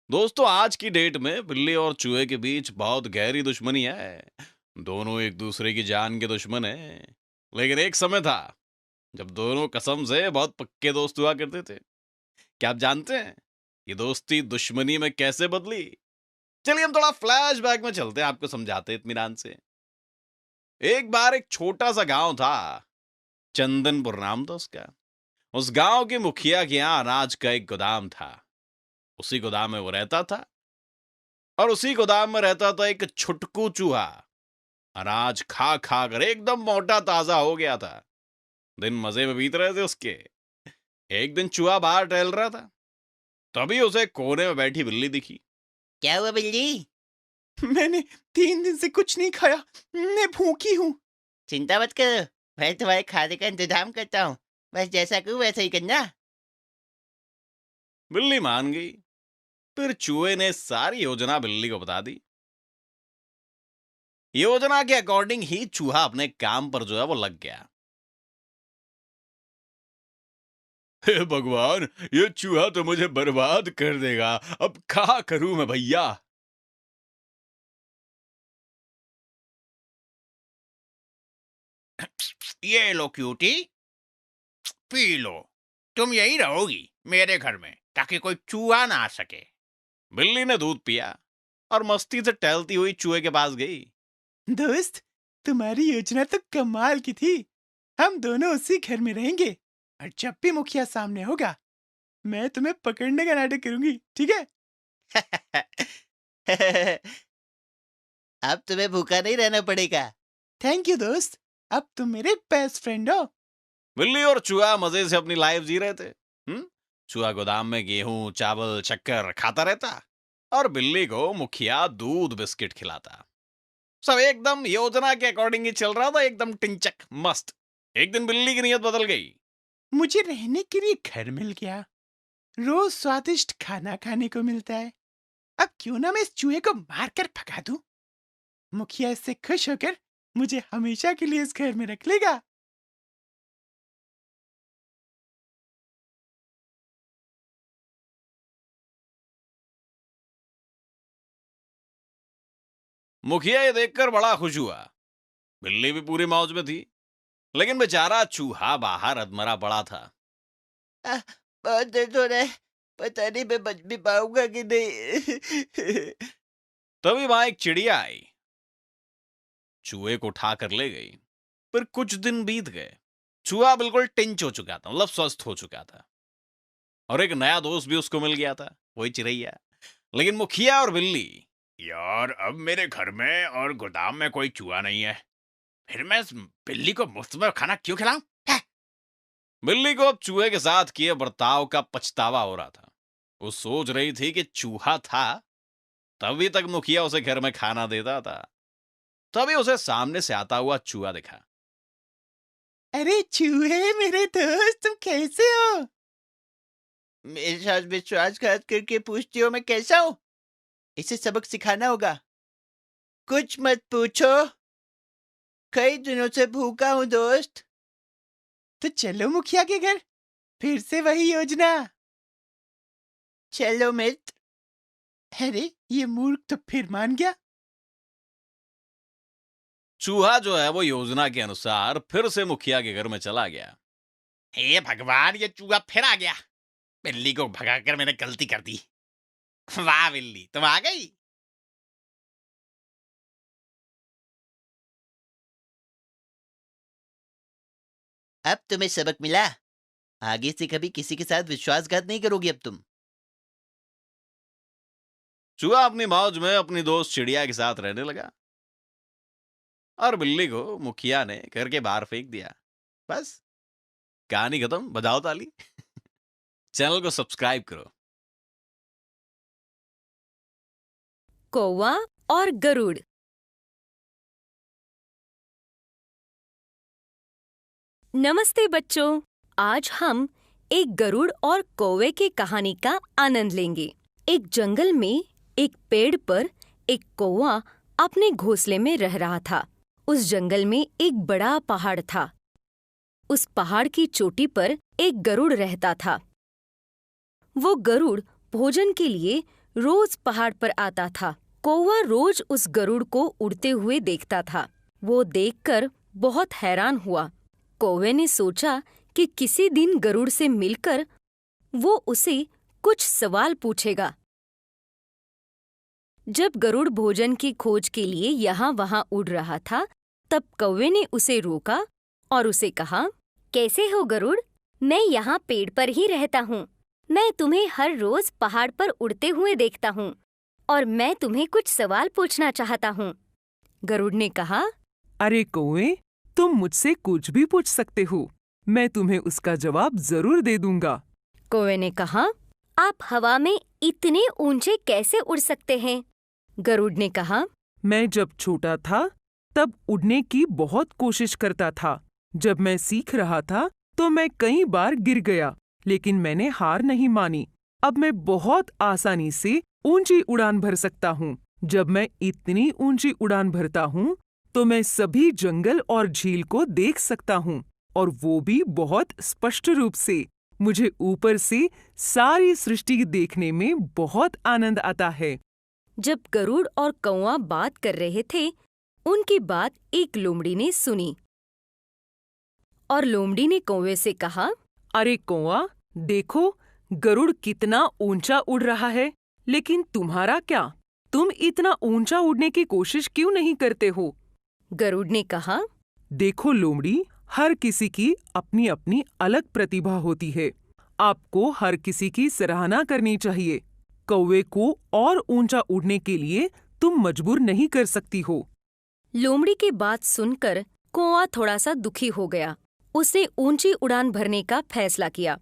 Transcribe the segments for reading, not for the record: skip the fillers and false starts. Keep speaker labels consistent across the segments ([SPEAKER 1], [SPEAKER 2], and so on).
[SPEAKER 1] दोस्तों आज की डेट में बिल्ली और चूहे के बीच बहुत गहरी दुश्मनी है। दोनों एक दूसरे की जान के दुश्मन हैं। लेकिन एक समय था जब दोनों कसम से बहुत पक्के दोस्त हुआ करते थे। क्या आप जानते हैं ये दोस्ती दुश्मनी में कैसे बदली? चलिए हम थोड़ा फ्लैशबैक में चलते हैं, आपको समझाते हैं इत्मीनान से। एक बार एक छोटा सा गांव था, चंदनपुर नाम था उसका। उस गांव के मुखिया के यहाँ अनाज का एक गोदाम था। उसी गोदाम में वो रहता था और उसी गोदाम में रहता था एक छुटकू चूहा। अनाज खा खा कर एकदम मोटा ताजा हो गया था। दिन मजे में बीत रहे थे उसके। एक दिन चूहा बाहर टहल रहा था, तभी उसे कोने में बैठी बिल्ली दिखी।
[SPEAKER 2] क्या हुआ बिल्ली?
[SPEAKER 3] मैंने 3 दिन से कुछ नहीं खाया। मैं भूखी हूँ।
[SPEAKER 2] चिंता मत करो, मैं तुम्हारे खाने का इंतजाम करता हूँ। बस जैसा कहूँ वैसा ही करना।
[SPEAKER 1] बिल्ली मान गई। फिर चूहे ने सारी योजना बिल्ली को बता दी। योजना के अकॉर्डिंग ही चूहा अपने काम पर जो है वो लग गया। हे भगवान, ये चूहा तो मुझे बर्बाद कर देगा। अब क्या करूं मैं भैया?
[SPEAKER 4] ये लो क्यूटी, पी लो। तुम यही रहोगी मेरे घर में ताकि कोई चूहा ना आ सके।
[SPEAKER 1] बिल्ली ने दूध पिया और मस्ती से टहलती हुई चूहे के पास गई।
[SPEAKER 3] दोस्त, तुम्हारी योजना तो कमाल की थी। हम दोनों उसी घर में रहेंगे और जब भी मुखिया सामने होगा, मैं तुम्हें पकड़ने का नाटक करूंगी, ठीक है?
[SPEAKER 2] अब तुम्हें भूखा नहीं रहना पड़ेगा।
[SPEAKER 3] थैंक यू दोस्त। अब तुम मेरे बेस्ट फ्रेंड हो।
[SPEAKER 1] बिल्ली और चूहा मजे से अपनी लाइफ जी रहे थे। चूहा गोदाम में गेहूं, चावल, शक्कर खाता रहता और बिल्ली को मुखिया दूध बिस्किट खिलाता। सब एकदम योजना के अकॉर्डिंग ही चल रहा था, एकदम टिंचक मस्त। एक दिन बिल्ली की नीयत बदल गई।
[SPEAKER 3] मुझे रहने के लिए घर मिल गया, रोज स्वादिष्ट खाना खाने को मिलता है। अब क्यों ना मैं इस चूहे को मारकर भगा दूं? मुखिया इससे खुश होकर मुझे हमेशा के लिए इस घर में रख लेगा।
[SPEAKER 1] मुखिया ये देखकर बड़ा खुश हुआ। बिल्ली भी पूरी मौज में थी, लेकिन बेचारा चूहा बाहर अधमरा पड़ा था।
[SPEAKER 2] बहुत दर्द हो रहा है, पता नहीं मैं बच भी पाऊंगा कि नहीं।
[SPEAKER 1] तभी वहां एक चिड़िया आई, चूहे को उठाकर ले गई। फिर कुछ दिन बीत गए। चूहा बिल्कुल टिंच हो चुका था, मतलब स्वस्थ हो चुका था, और एक नया दोस्त भी उसको मिल गया था, वही चिड़ैया। लेकिन मुखिया और बिल्ली,
[SPEAKER 4] यार, अब मेरे घर में और गोदाम में कोई चूहा नहीं है, फिर मैं इस बिल्ली को मुफ्त में खाना क्यों खिलाऊं?
[SPEAKER 1] बिल्ली को अब चूहे के साथ किए बर्ताव का पछतावा हो रहा था। वो सोच रही थी कि चूहा था तभी तक मुखिया उसे घर में खाना देता था। तभी उसे सामने से आता हुआ चूहा दिखा।
[SPEAKER 3] अरे चूहे मेरे दोस्त, तुम कैसे हो?
[SPEAKER 2] मेरे साथ विश्वासघात करके पूछती हो मैं कैसा हूँ? इसे सबक सिखाना होगा। कुछ मत पूछो, कई दिनों से भूखा हूँ दोस्त।
[SPEAKER 3] तो चलो मुखिया के घर, फिर से वही योजना।
[SPEAKER 2] चलो मित्र।
[SPEAKER 3] अरे ये मूर्ख तो फिर मान गया।
[SPEAKER 1] चूहा जो है वो योजना के अनुसार फिर से मुखिया के घर में चला गया।
[SPEAKER 4] हे भगवान, ये चूहा फिर आ गया। बिल्ली को भगाकर मैंने गलती कर दी। वाह बिल्ली, तुम आ गई।
[SPEAKER 2] अब तुम्हें सबक मिला। आगे से कभी किसी के साथ विश्वासघात नहीं करोगी अब तुम।
[SPEAKER 1] चूहा अपनी मौज में अपनी दोस्त चिड़िया के साथ रहने लगा और बिल्ली को मुखिया ने घर के बाहर फेंक दिया। बस, कहानी खत्म। बजाओ ताली। चैनल को सब्सक्राइब करो।
[SPEAKER 5] कौवा और गरुड़। नमस्ते बच्चों, आज हम एक गरुड़ और कौवे की कहानी का आनंद लेंगे। एक जंगल में एक पेड़ पर एक कौवा अपने घोंसले में रह रहा था। उस जंगल में एक बड़ा पहाड़ था। उस पहाड़ की चोटी पर एक गरुड़ रहता था। वो गरुड़ भोजन के लिए रोज पहाड़ पर आता था। कौवा रोज उस गरुड़ को उड़ते हुए देखता था। वो देखकर बहुत हैरान हुआ। कौवे ने सोचा कि किसी दिन गरुड़ से मिलकर वो उसे कुछ सवाल पूछेगा। जब गरुड़ भोजन की खोज के लिए यहाँ वहाँ उड़ रहा था, तब कौवे ने उसे रोका और उसे कहा, कैसे हो गरुड़? मैं यहाँ पेड़ पर ही रहता हूँ। मैं तुम्हें हर रोज पहाड़ पर उड़ते हुए देखता हूँ और मैं तुम्हें कुछ सवाल पूछना चाहता हूँ। गरुड़ ने कहा,
[SPEAKER 6] अरे कौवे, तुम मुझसे कुछ भी पूछ सकते हो, मैं तुम्हें उसका जवाब जरूर दे दूंगा।
[SPEAKER 5] कौवे ने कहा, आप हवा में इतने ऊंचे कैसे उड़ सकते हैं? गरुड़ ने कहा,
[SPEAKER 6] मैं जब छोटा था तब उड़ने की बहुत कोशिश करता था। जब मैं सीख रहा था तो मैं कई बार गिर गया, लेकिन मैंने हार नहीं मानी। अब मैं बहुत आसानी से ऊंची उड़ान भर सकता हूँ। जब मैं इतनी ऊंची उड़ान भरता हूँ तो मैं सभी जंगल और झील को देख सकता हूँ, और वो भी बहुत स्पष्ट रूप से। मुझे ऊपर से सारी सृष्टि देखने में बहुत आनंद आता है।
[SPEAKER 5] जब गरुड़ और कौवा बात कर रहे थे, उनकी बात एक लोमड़ी ने सुनी और लोमड़ी ने कौवे से कहा,
[SPEAKER 6] अरे कौवा, देखो गरुड़ कितना ऊंचा उड़ रहा है, लेकिन तुम्हारा क्या? तुम इतना ऊंचा उड़ने की कोशिश क्यों नहीं करते हो?
[SPEAKER 5] गरुड़ ने कहा,
[SPEAKER 6] देखो लोमड़ी, हर किसी की अपनी अपनी अलग प्रतिभा होती है। आपको हर किसी की सराहना करनी चाहिए। कौवे को और ऊंचा उड़ने के लिए तुम मजबूर नहीं कर सकती हो।
[SPEAKER 5] लोमड़ी की बात सुनकर कौवा थोड़ा सा दुखी हो गया। उसने ऊंची उड़ान भरने का फैसला किया।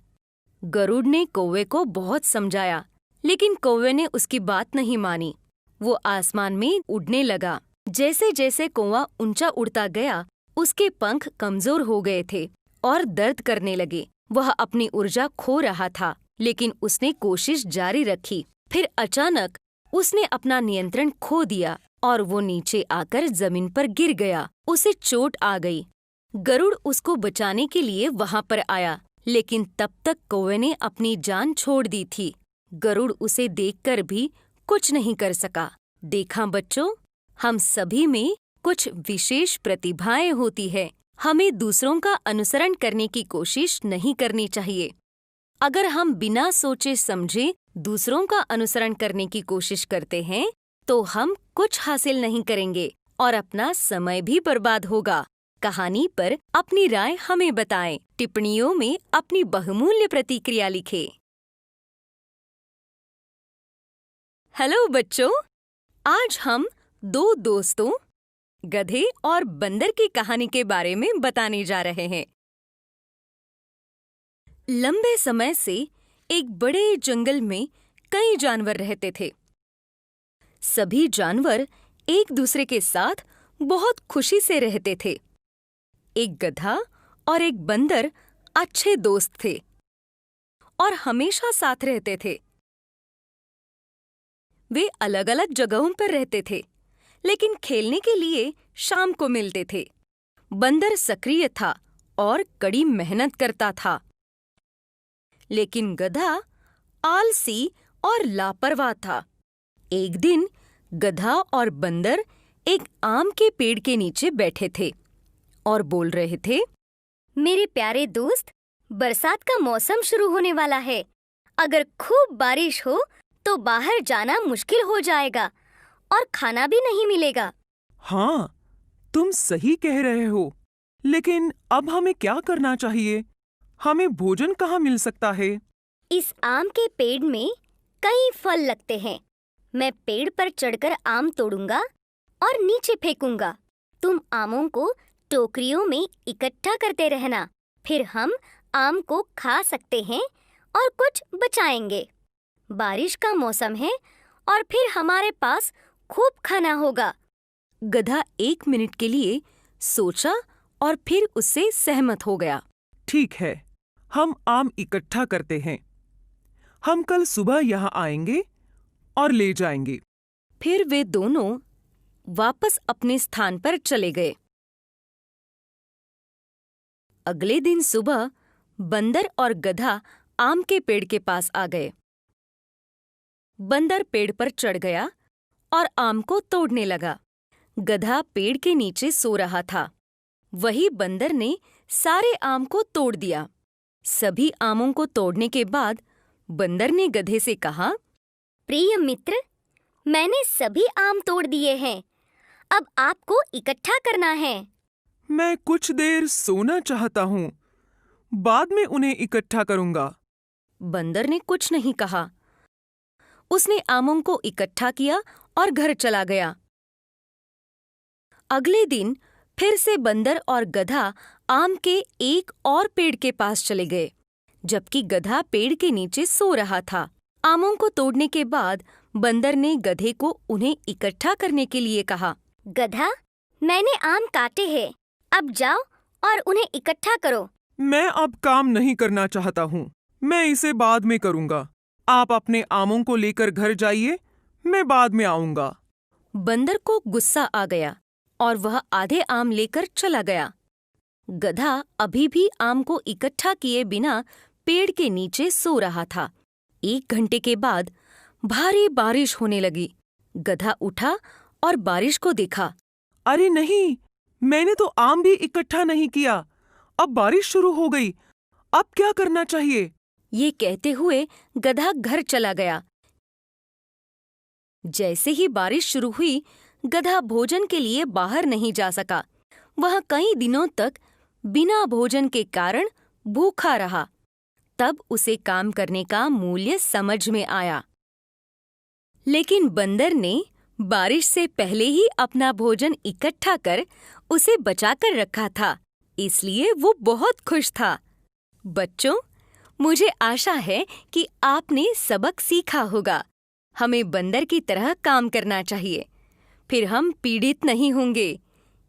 [SPEAKER 5] गरुड़ ने कौवे को बहुत समझाया, लेकिन कौवे ने उसकी बात नहीं मानी। वो आसमान में उड़ने लगा। जैसे जैसे कौवा ऊंचा उड़ता गया, उसके पंख कमजोर हो गए थे और दर्द करने लगे। वह अपनी ऊर्जा खो रहा था, लेकिन उसने कोशिश जारी रखी। फिर अचानक उसने अपना नियंत्रण खो दिया और वो नीचे आकर जमीन पर गिर गया। उसे चोट आ गई। गरुड़ उसको बचाने के लिए वहां पर आया, लेकिन तब तक कौवे ने अपनी जान छोड़ दी थी। गरुड़ उसे देखकर भी कुछ नहीं कर सका। देखा बच्चों, हम सभी में कुछ विशेष प्रतिभाएं होती है। हमें दूसरों का अनुसरण करने की कोशिश नहीं करनी चाहिए। अगर हम बिना सोचे समझे दूसरों का अनुसरण करने की कोशिश करते हैं, तो हम कुछ हासिल नहीं करेंगे और अपना समय भी बर्बाद होगा। कहानी पर अपनी राय हमें बताएं। टिप्पणियों में अपनी बहुमूल्य प्रतिक्रिया लिखें। हेलो बच्चों, आज हम दो दोस्तों गधे और बंदर की कहानी के बारे में बताने जा रहे हैं। लंबे समय से एक बड़े जंगल में कई जानवर रहते थे। सभी जानवर एक दूसरे के साथ बहुत खुशी से रहते थे। एक गधा और एक बंदर अच्छे दोस्त थे और हमेशा साथ रहते थे। वे अलग-अलग जगहों पर रहते थे, लेकिन खेलने के लिए शाम को मिलते थे। बंदर सक्रिय था और कड़ी मेहनत करता था, लेकिन गधा आलसी और लापरवाह था। एक दिन गधा और बंदर एक आम के पेड़ के नीचे बैठे थे और बोल रहे थे,
[SPEAKER 7] मेरे प्यारे दोस्त, बरसात का मौसम शुरू होने वाला है। अगर खूब बारिश हो तो बाहर जाना मुश्किल हो जाएगा और खाना भी नहीं मिलेगा।
[SPEAKER 6] हाँ, तुम सही कह रहे हो, लेकिन अब हमें क्या करना चाहिए? हमें भोजन कहाँ मिल सकता है?
[SPEAKER 7] इस आम के पेड़ में कई फल लगते हैं। मैं पेड़ पर चढ़कर आम तोड़ूंगा और नीचे फेंकूंगा। तुम आमों को टोकरियों में इकट्ठा करते रहना। फिर हम आम को खा सकते हैं और कुछ बचाएंगे। बारिश का मौसम है और फिर हमारे पास खूब खाना होगा।
[SPEAKER 5] गधा 1 मिनट के लिए सोचा और फिर उससे सहमत हो गया।
[SPEAKER 6] ठीक है, हम आम इकट्ठा करते हैं। हम कल सुबह यहाँ आएंगे और ले जाएंगे।
[SPEAKER 5] फिर वे दोनों वापस अपने स्थान पर चले गए। अगले दिन सुबह बंदर और गधा आम के पेड़ के पास आ गए। बंदर पेड़ पर चढ़ गया और आम को तोड़ने लगा। गधा पेड़ के नीचे सो रहा था। वही बंदर ने सारे आम को तोड़ दिया। सभी आमों को तोड़ने के बाद बंदर ने गधे से कहा,
[SPEAKER 7] प्रिय मित्र, मैंने सभी आम तोड़ दिए हैं। अब आपको इकट्ठा करना है।
[SPEAKER 6] मैं कुछ देर सोना चाहता हूँ, बाद में उन्हें इकट्ठा करूँगा।
[SPEAKER 5] बंदर ने कुछ नहीं कहा। उसने आमों को इकट्ठा किया और घर चला गया। अगले दिन फिर से बंदर और गधा आम के एक और पेड़ के पास चले गए, जबकि गधा पेड़ के नीचे सो रहा था। आमों को तोड़ने के बाद बंदर ने गधे को उन्हें इकट्ठा करने के लिए कहा,
[SPEAKER 7] गधा, मैंने आम काटे हैं, अब जाओ और उन्हें इकट्ठा करो।
[SPEAKER 6] मैं अब काम नहीं करना चाहता हूँ, मैं इसे बाद में करूँगा। आप अपने आमों को लेकर घर जाइए, मैं बाद में आऊँगा।
[SPEAKER 5] बंदर को गुस्सा आ गया और वह आधे आम लेकर चला गया। गधा अभी भी आम को इकट्ठा किए बिना पेड़ के नीचे सो रहा था। 1 घंटे के बाद भारी बारिश होने लगी। गधा उठा और बारिश को देखा।
[SPEAKER 6] अरे नहीं, मैंने तो आम भी इकट्ठा नहीं किया। अब बारिश शुरू हो गई, अब क्या करना चाहिए?
[SPEAKER 5] ये कहते हुए गधा घर चला गया। जैसे ही बारिश शुरू हुई, गधा भोजन के लिए बाहर नहीं जा सका। वह कई दिनों तक बिना भोजन के कारण भूखा रहा। तब उसे काम करने का मूल्य समझ में आया। लेकिन बंदर ने बारिश से पहले ही अपना भोजन इकट्ठा कर उसे बचाकर रखा था, इसलिए वो बहुत खुश था। बच्चों, मुझे आशा है कि आपने सबक सीखा होगा। हमें बंदर की तरह काम करना चाहिए, फिर हम पीड़ित नहीं होंगे।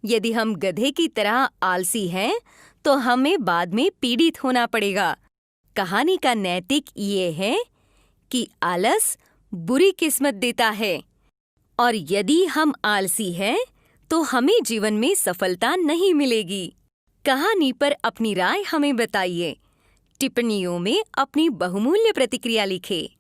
[SPEAKER 5] यदि हम गधे की तरह आलसी हैं, तो हमें बाद में पीड़ित होना पड़ेगा। कहानी का नैतिक ये है कि आलस बुरी किस्मत देता है, और यदि हम आलसी हैं, तो हमें जीवन में सफलता नहीं मिलेगी। कहानी पर अपनी राय हमें बताइए। टिप्पणियों में अपनी बहुमूल्य प्रतिक्रिया लिखें।